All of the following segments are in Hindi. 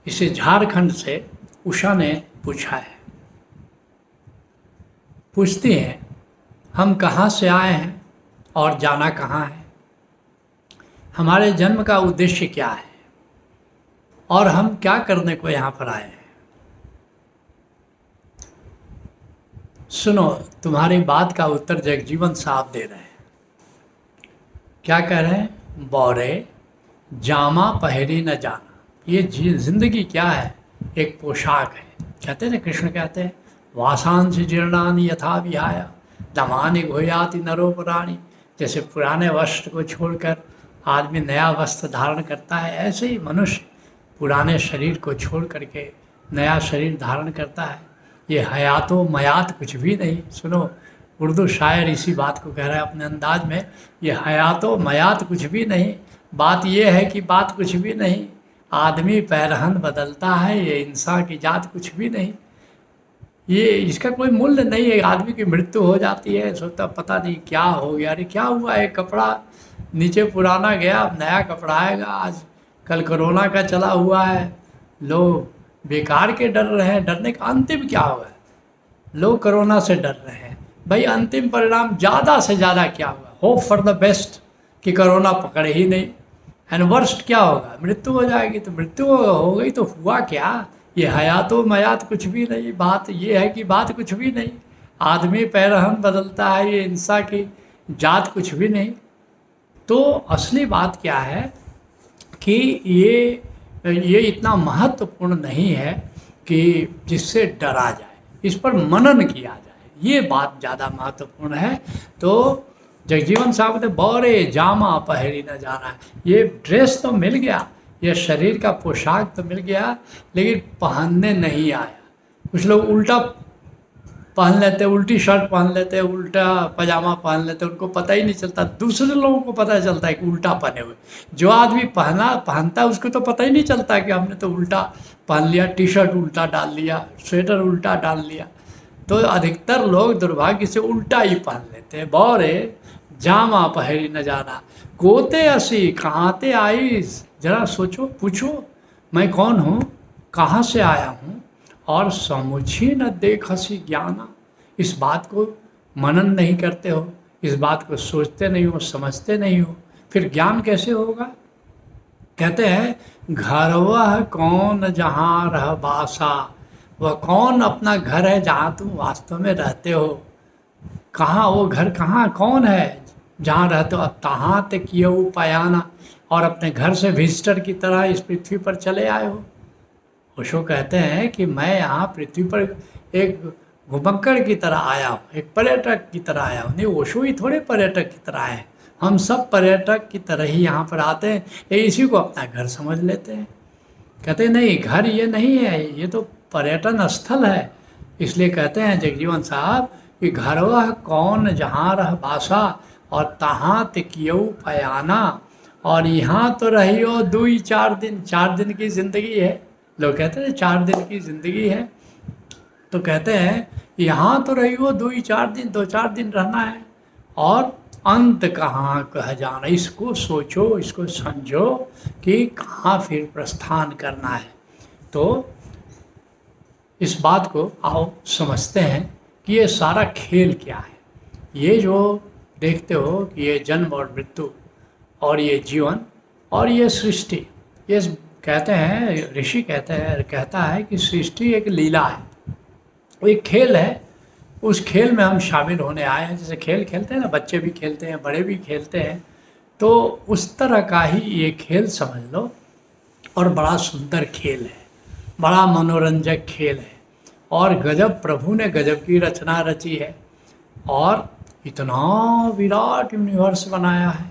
इसे झारखंड से उषा ने पूछा है। पूछती हैं, हम कहाँ से आए हैं और जाना कहाँ है? हमारे जन्म का उद्देश्य क्या है और हम क्या करने को यहाँ पर आए हैं? सुनो, तुम्हारी बात का उत्तर जगजीवन साहब दे रहे हैं। क्या कह रहे हैं? बौरे जामा पहरी न जाना। ये जिंदगी क्या है? एक पोशाक है। कहते हैं ना, कृष्ण कहते हैं, वासांश जीर्णानि यथा विहाय दमानि घोयाति नरोपराणि। जैसे पुराने वस्त्र को छोड़कर आदमी नया वस्त्र धारण करता है, ऐसे ही मनुष्य पुराने शरीर को छोड़ करके नया शरीर धारण करता है। ये हयातो मयात कुछ भी नहीं। सुनो, उर्दू शायर इसी बात को कह रहा है अपने अंदाज में, ये हयातो मयात कुछ भी नहीं। बात ये है कि बात कुछ भी नहीं, आदमी पैरहन बदलता है, ये इंसान की जात कुछ भी नहीं। ये इसका कोई मूल्य नहीं है। आदमी की मृत्यु हो जाती है, सोचता पता नहीं क्या हो गया, अरे क्या हुआ, एक कपड़ा नीचे पुराना गया, अब नया कपड़ा आएगा। आज कल कोरोना का चला हुआ है, लोग बेकार के डर रहे हैं। डरने का अंतिम क्या होगा? लोग कोरोना से डर रहे हैं, भाई अंतिम परिणाम ज़्यादा से ज़्यादा क्या होगा? होप फॉर द बेस्ट कि कोरोना पकड़े ही नहीं, एंड वर्स्ट क्या होगा? मृत्यु हो जाएगी। तो मृत्यु हो गई तो हुआ क्या? ये हयातो मयात कुछ भी नहीं। बात ये है कि बात कुछ भी नहीं, आदमी पैरहन बदलता है, ये इंसान की जात कुछ भी नहीं। तो असली बात क्या है कि ये इतना महत्वपूर्ण नहीं है कि जिससे डरा जाए, इस पर मनन किया जाए, ये बात ज़्यादा महत्वपूर्ण है। तो जगजीवन साहब ने बौरे जामा पहरी न जाना, ये ड्रेस तो मिल गया, ये शरीर का पोशाक तो मिल गया, लेकिन पहनने नहीं आया। कुछ लोग उल्टा पहन लेते, उल्टी शर्ट पहन लेते, उल्टा पजामा पहन लेते, उनको पता ही नहीं चलता, दूसरे लोगों को पता चलता है कि उल्टा पहने हुए। जो आदमी पहनता है उसको तो पता ही नहीं चलता कि हमने तो उल्टा पहन लिया, टी शर्ट उल्टा डाल लिया, स्वेटर उल्टा डाल लिया। तो अधिकतर लोग दुर्भाग्य से उल्टा ही पहन लेते हैं। बौरे जामा पहरी न जाना, कोते असी कहाँते आई। जरा सोचो, पूछो मैं कौन हूँ, कहाँ से आया हूँ, और समुझी न देख हसी ज्ञाना। इस बात को मनन नहीं करते हो, इस बात को सोचते नहीं हो, समझते नहीं हो, फिर ज्ञान कैसे होगा? कहते हैं घर वह कौन जहाँ रह बासा, वह कौन अपना घर है जहाँ तुम वास्तव में रहते हो। कहाँ वो घर, कहाँ कौन है जहाँ रहते हो? अब तहाँ ते किए पायाना, और अपने घर से विजिटर की तरह इस पृथ्वी पर चले आए हो। ओशो कहते हैं कि मैं यहाँ पृथ्वी पर एक घुमक्कड़ की तरह आया हूँ, एक पर्यटक की तरह आया हूँ। नहीं, ओशो ही थोड़े पर्यटक की तरह आए, हम सब पर्यटक की तरह ही यहाँ पर आते हैं, ये इसी को अपना घर समझ लेते हैं। कहते हैं नहीं, घर ये नहीं है, ये तो पर्यटन स्थल है। इसलिए कहते हैं जगजीवन साहब कि घर वह कौन जहाँ रह बासा, और तहाँ तिकियो पयाना। और यहाँ तो रहियो 2-4 दिन, 4 दिन की ज़िंदगी है। लोग कहते हैं 4 दिन की ज़िंदगी है, तो कहते हैं यहाँ तो रहियो 2-4 दिन, 2-4 दिन रहना है, और अंत कहाँ कह जाना। इसको सोचो, इसको समझो कि कहाँ फिर प्रस्थान करना है। तो इस बात को आओ समझते हैं कि ये सारा खेल क्या है। ये जो देखते हो कि ये जन्म और मृत्यु और ये जीवन और ये सृष्टि, ये कहते हैं, ऋषि कहता है कि सृष्टि एक लीला है, वो एक खेल है। उस खेल में हम शामिल होने आए हैं। जैसे खेल खेलते हैं ना, बच्चे भी खेलते हैं, बड़े भी खेलते हैं, तो उस तरह का ही ये खेल समझ लो। और बड़ा सुंदर खेल है, बड़ा मनोरंजक खेल है, और गजब प्रभु ने गजब की रचना रची है। और इतना विराट यूनिवर्स बनाया है,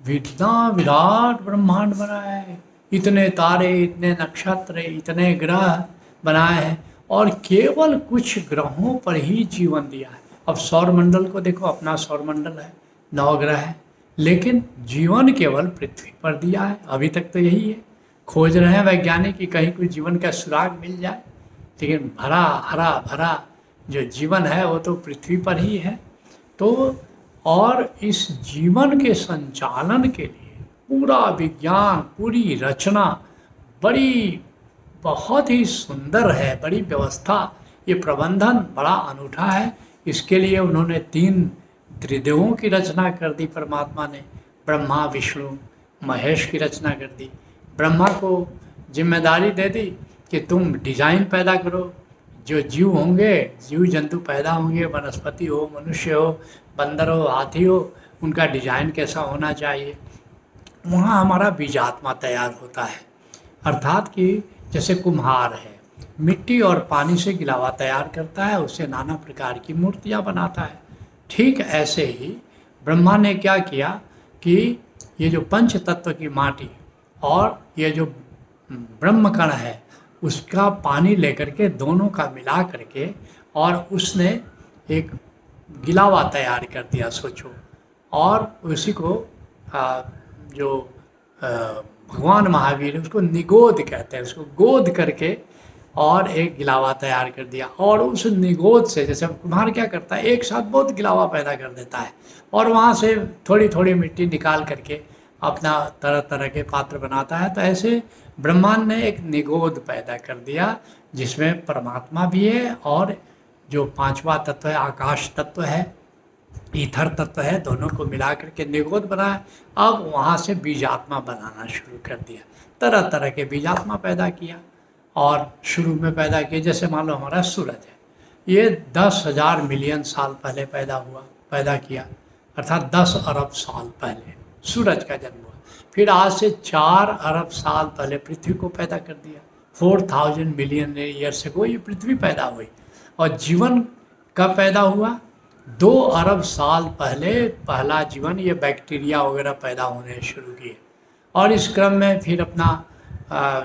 इतना विराट ब्रह्मांड बनाया है, इतने तारे, इतने नक्षत्र, इतने ग्रह बनाए हैं, और केवल कुछ ग्रहों पर ही जीवन दिया है। अब सौरमंडल को देखो, अपना सौरमंडल है, 9 ग्रह है, लेकिन जीवन केवल पृथ्वी पर दिया है। अभी तक तो यही है, खोज रहे हैं वैज्ञानिक कि कहीं कोई जीवन का सुराग मिल जाए, लेकिन हरा भरा जो जीवन है वो तो पृथ्वी पर ही है। तो और इस जीवन के संचालन के लिए पूरा विज्ञान, पूरी रचना, बड़ी बहुत ही सुंदर है, बड़ी व्यवस्था, ये प्रबंधन बड़ा अनूठा है। इसके लिए उन्होंने 3 त्रिदेवों की रचना कर दी परमात्मा ने, ब्रह्मा विष्णु महेश की रचना कर दी। ब्रह्मा को जिम्मेदारी दे दी कि तुम डिज़ाइन पैदा करो, जो जीव होंगे, जीव जंतु पैदा होंगे, वनस्पति हो, मनुष्य हो, बंदर हो, हाथी हो, उनका डिज़ाइन कैसा होना चाहिए। वहाँ हमारा बीजात्मा तैयार होता है, अर्थात कि जैसे कुम्हार है, मिट्टी और पानी से गिलावा तैयार करता है, उससे नाना प्रकार की मूर्तियाँ बनाता है। ठीक ऐसे ही ब्रह्मा ने क्या किया कि ये जो पंच तत्व की माटी और ये जो ब्रह्मकण है उसका पानी लेकर के दोनों का मिला करके और उसने एक गिलावा तैयार कर दिया, सोचो। और उसी को भगवान महावीर उसको निगोद कहते हैं, उसको गोद करके और एक गिलावा तैयार कर दिया। और उस निगोद से, जैसे कुम्हार क्या करता है, एक साथ बहुत गिलावा पैदा कर देता है और वहाँ से थोड़ी थोड़ी मिट्टी निकाल करके अपना तरह तरह के पात्र बनाता है। तो ऐसे ब्रह्मांड ने एक निगोद पैदा कर दिया जिसमें परमात्मा भी है और जो 5वां तत्व है, आकाश तत्व है, ईथर तत्व है, दोनों को मिला करके निगोद बनाया। अब वहाँ से बीजात्मा बनाना शुरू कर दिया, तरह तरह के बीजात्मा पैदा किया। और शुरू में पैदा किए, जैसे मान लो हमारा सूरज है, ये 10,000 मिलियन साल पहले पैदा किया, अर्थात 10 अरब साल पहले सूरज का जन्म हुआ। फिर आज से 4 अरब साल पहले पृथ्वी को पैदा कर दिया, 4000 मिलियन ईयर्स अगो ये पृथ्वी पैदा हुई। और जीवन कब पैदा हुआ? 2 अरब साल पहले पहला जीवन, ये बैक्टीरिया वगैरह पैदा होने शुरू किए। और इस क्रम में फिर अपना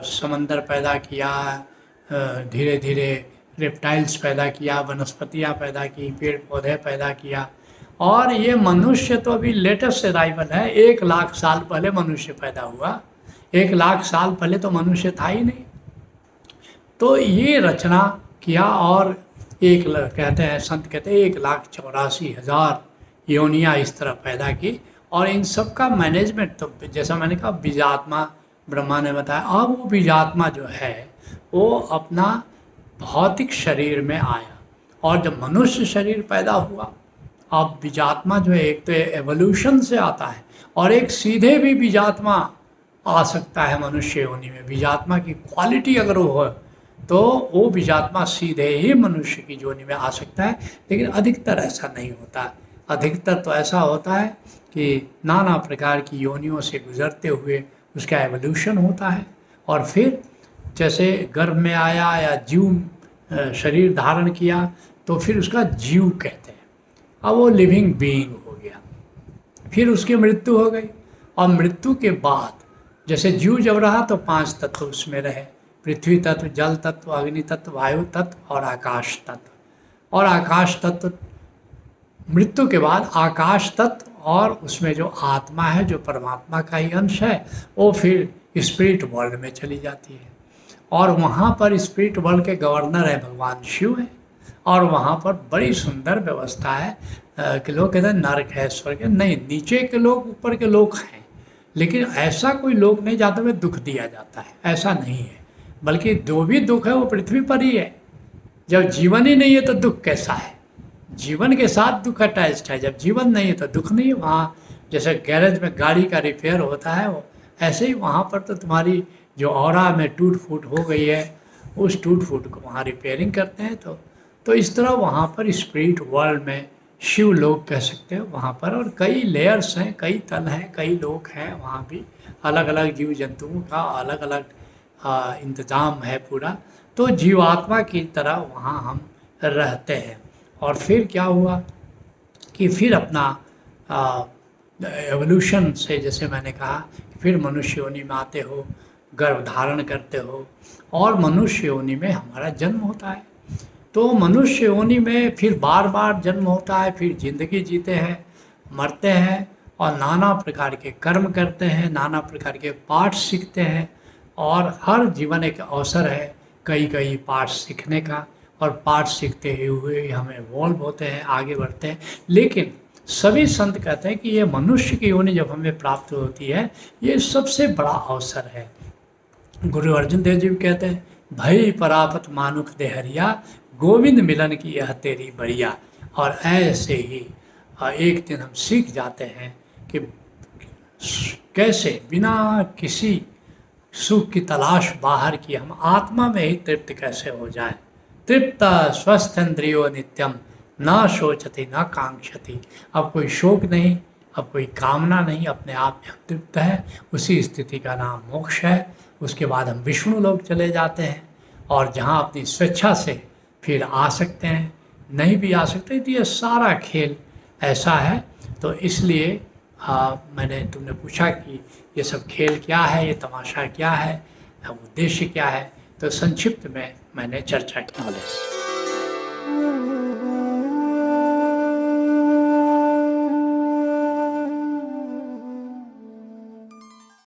समंदर पैदा किया, धीरे धीरे रेप्टाइल्स पैदा किया, वनस्पतियाँ पैदा की, पेड़ पौधे पैदा किया। और ये मनुष्य तो अभी लेटेस्ट अराइवल है, 1 लाख साल पहले मनुष्य पैदा हुआ। 1 लाख साल पहले तो मनुष्य था ही नहीं। तो ये रचना किया और कहते हैं, संत कहते हैं 1,84,000 योनियाँ इस तरह पैदा की। और इन सब का मैनेजमेंट तो जैसा मैंने कहा बीजात्मा ब्रह्मा ने बताया। अब वो बीजात्मा जो है वो अपना भौतिक शरीर में आया और जब मनुष्य शरीर पैदा हुआ, अब बीजात्मा जो है एक तो एवोल्यूशन से आता है और एक सीधे भी बीजात्मा आ सकता है मनुष्य योनि में। बीजात्मा की क्वालिटी अगर वो हो तो वो बीजात्मा सीधे ही मनुष्य की योनि में आ सकता है, लेकिन अधिकतर ऐसा नहीं होता। अधिकतर तो ऐसा होता है कि नाना प्रकार की योनियों से गुजरते हुए उसका एवोल्यूशन होता है और फिर जैसे गर्भ में आया या जीव शरीर धारण किया तो फिर उसका जीव कहते हैं। अब वो लिविंग बीइंग हो गया, फिर उसकी मृत्यु हो गई। और मृत्यु के बाद जैसे जीव जब रहा तो 5 तत्व उसमें रहे, पृथ्वी तत्व, जल तत्व, अग्नि तत्व, वायु तत्व और आकाश तत्व। और आकाश तत्व मृत्यु के बाद आकाश तत्व और उसमें जो आत्मा है, जो परमात्मा का ही अंश है, वो फिर स्पिरिट वर्ल्ड में चली जाती है। और वहाँ पर स्पिरिट वर्ल्ड के गवर्नर है भगवान शिव है। और वहाँ पर बड़ी सुंदर व्यवस्था है कि लोग कहते हैं नरक है, स्वर्ग है। नहीं, नीचे के लोग ऊपर के लोग हैं, लेकिन ऐसा कोई लोग नहीं जाते हुए दुख दिया जाता है, ऐसा नहीं है। बल्कि जो भी दुख है वो पृथ्वी पर ही है। जब जीवन ही नहीं है तो दुख कैसा है? जीवन के साथ दुख अटैच्ड है, जब जीवन नहीं है तो दुख नहीं है। वहाँ जैसे गैरेज में गाड़ी का रिपेयर होता है, वो ऐसे ही वहाँ पर तो तुम्हारी जो ऑरा में टूट फूट हो गई है, उस टूट फूट को वहाँ रिपेयरिंग करते हैं। तो इस तरह वहाँ पर स्पिरिट वर्ल्ड में शिव लोग कह सकते हैं वहाँ पर। और कई लेयर्स हैं, कई तल हैं, कई लोग हैं वहाँ भी, अलग अलग जीव जंतुओं का अलग अलग इंतज़ाम है पूरा। तो जीवात्मा की तरह वहाँ हम रहते हैं। और फिर क्या हुआ कि फिर अपना एवोल्यूशन से, जैसे मैंने कहा, फिर मनुष्य योनि में आते हो, गर्भ धारण करते हो और मनुष्य योनि में हमारा जन्म होता है। तो मनुष्य योनि में फिर बार बार जन्म होता है, फिर जिंदगी जीते हैं, मरते हैं और नाना प्रकार के कर्म करते हैं, नाना प्रकार के पाठ सीखते हैं। और हर जीवन एक अवसर है कई पाठ सीखने का, और पाठ सीखते हुए हमें इवॉल्व होते हैं, आगे बढ़ते हैं। लेकिन सभी संत कहते हैं कि ये मनुष्य की योनि जब हमें प्राप्त होती है, ये सबसे बड़ा अवसर है। गुरु अर्जुन देव जी भी कहते हैं भई परापत मानुख देहरिया, गोविंद मिलन की यह तेरी बढ़िया। और ऐसे ही एक दिन हम सीख जाते हैं कि कैसे बिना किसी सुख की तलाश बाहर की हम आत्मा में ही तृप्त कैसे हो जाए। तृप्त स्वस्थ इंद्रियो नित्यम, न शोचति न कांक्षति। अब कोई शोक नहीं, अब कोई कामना नहीं, अपने आप में हम तृप्त है। उसी स्थिति का नाम मोक्ष है। उसके बाद हम विष्णु लोक चले जाते हैं, और जहाँ अपनी स्वेच्छा से फिर आ सकते हैं, नहीं भी आ सकते। तो ये सारा खेल ऐसा है। तो इसलिए मैंने तुमने पूछा कि ये सब खेल क्या है, ये तमाशा क्या है, उद्देश्य क्या है, तो संक्षिप्त में मैंने चर्चा की।